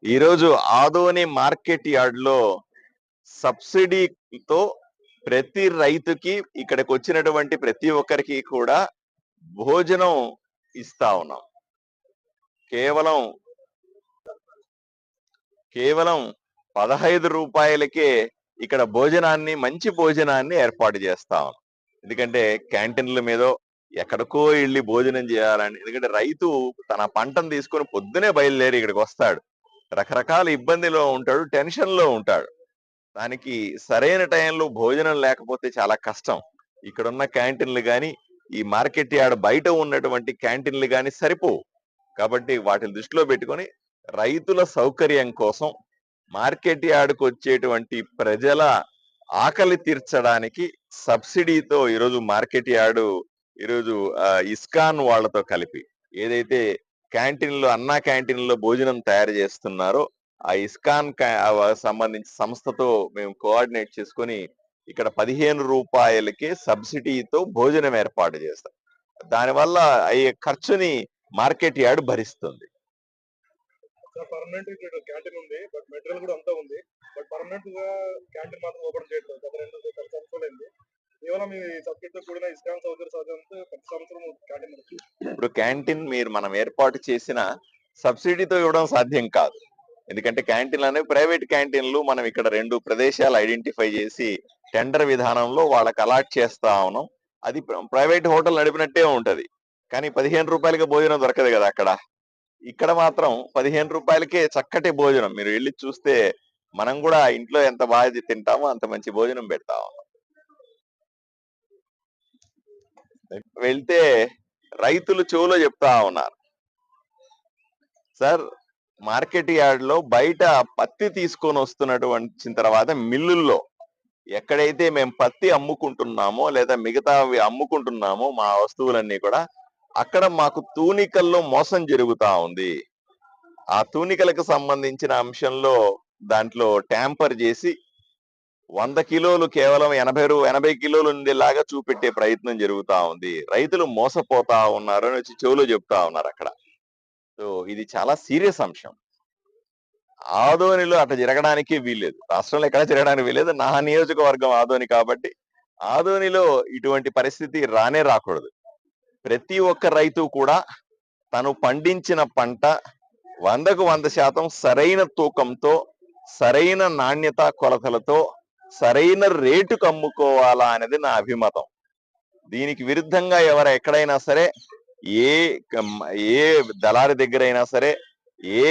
ఈరోజు Adoni market yard లో సబ్సిడీతో ప్రతి రైతుకి ఇక్కడికి వచ్చినటువంటి ప్రతి ఒక్కరికి కూడా భోజనం ఇస్తా ఉన్నాం. కేవలం కేవలం 15 రూపాయలకే ఇక్కడ భోజనాన్ని, మంచి భోజనాన్ని ఏర్పాటు చేస్తా ఉన్నాం. ఎందుకంటే క్యాంటీన్ల మీదో ఎక్కడికో వెళ్ళి భోజనం చేయాలని, ఎందుకంటే రైతు తన పంటను తీసుకొని పొద్దునే బయలుదేరి ఇక్కడికి వస్తాడు, రకరకాల ఇబ్బందిలో ఉంటాడు, టెన్షన్ లో ఉంటాడు. దానికి సరైన టైంలో భోజనం లేకపోతే చాలా కష్టం. ఇక్కడున్న క్యాంటీన్లు కానీ, ఈ మార్కెట్ యార్డ్ బయట ఉన్నటువంటి క్యాంటీన్లు కానీ సరిపోవు. కాబట్టి వాటిని దృష్టిలో పెట్టుకొని రైతుల సౌకర్యం కోసం మార్కెట్ యార్డ్కు వచ్చేటువంటి ప్రజల ఆకలి తీర్చడానికి సబ్సిడీతో ఈరోజు మార్కెట్ యార్డు ఈరోజు ఇస్కాన్ వాళ్ళతో కలిపి ఏదైతే క్యాంటీన్లో, అన్నా క్యాంటీన్లో భోజనం తయారు చేస్తున్నారో ఆ ఇస్కాన్ సంబంధించి సంస్థతో మేము కోఆర్డినేట్ చేసుకొని ఇక్కడ 15 రూపాయలకే సబ్సిడీతో భోజనం ఏర్పాటు చేస్తాం. దానివల్ల అయ్యే ఖర్చుని మార్కెట్ యార్డ్ భరిస్తుంది. పర్మనెంట్ క్యాంటీన్ ఉంది, బట్ మెటీరియల్ కూడా అంతా ఉంది. బట్ పర్మనెంట్ గా క్యాంటీన్ మాత్రం ఓపెన్ చేయట్లేదు. గత 2 సంవత్సరాలు అయింది. కేవలం ఈ సబ్జెక్ట్ తో కూడిన ఇస్కాన్ సౌకర్యంతో ప్రతి సంవత్సరం క్యాంటీన్ నడుస్తుంది. ఇప్పుడు క్యాంటీన్ మనం ఏర్పాటు చేసిన సబ్సిడీతో ఇవ్వడం సాధ్యం కాదు. ఎందుకంటే క్యాంటీన్లు అనేవి ప్రైవేట్ క్యాంటీన్లు. మనం ఇక్కడ 2 ప్రదేశాలు ఐడెంటిఫై చేసి టెండర్ విధానంలో వాళ్ళకి అలాట్ చేస్తా ఉన్నాం. అది ప్రైవేట్ హోటల్ నడిపినట్టే ఉంటది. కానీ 15 రూపాయలకి భోజనం దొరకదు కదా అక్కడ. ఇక్కడ మాత్రం 15 రూపాయలకే చక్కటి భోజనం. మీరు వెళ్ళి చూస్తే మనం కూడా ఇంట్లో ఎంత బాగా తింటామో అంత మంచి భోజనం పెడతా ఉన్నాం. వెళ్తే రైతులు చెవులో చెప్తా ఉన్నారు, సార్ మార్కెట్ యార్డ్ లో బయట పత్తి తీసుకొని వస్తున్నటువంటి తర్వాత మిల్లుల్లో ఎక్కడైతే మేము పత్తి అమ్ముకుంటున్నామో లేదా మిగతావి అమ్ముకుంటున్నామో మా వస్తువులన్నీ కూడా, అక్కడ మాకు తూనికల్లో మోసం జరుగుతా ఉంది. ఆ తూనికలకు సంబంధించిన అంశంలో దాంట్లో ట్యాంపర్ చేసి 100 కిలోలు కేవలం 80 కిలోలు ఉండేలాగా చూపెట్టే ప్రయత్నం జరుగుతా ఉంది. రైతులు మోసపోతా ఉన్నారు అని వచ్చి చెవులో చెప్తా ఉన్నారు అక్కడ. సో ఇది చాలా సీరియస్ అంశం. ఆదోనిలో అట్లా జరగడానికి వీల్లేదు. రాష్ట్రంలో ఎక్కడ జరగడానికి వీల్లేదు. నా నియోజకవర్గం ఆదోని కాబట్టి ఆదోనిలో ఇటువంటి పరిస్థితి రానే రాకూడదు. ప్రతి ఒక్క రైతు కూడా తను పండించిన పంట 100కు 100% సరైన తూకంతో, సరైన నాణ్యత కొలతలతో, సరైన రేటుకు అమ్ముకోవాలా అనేది నా అభిమతం. దీనికి విరుద్ధంగా ఎక్కడైనా సరే, ఏ దళారి దగ్గరైనా సరే, ఏ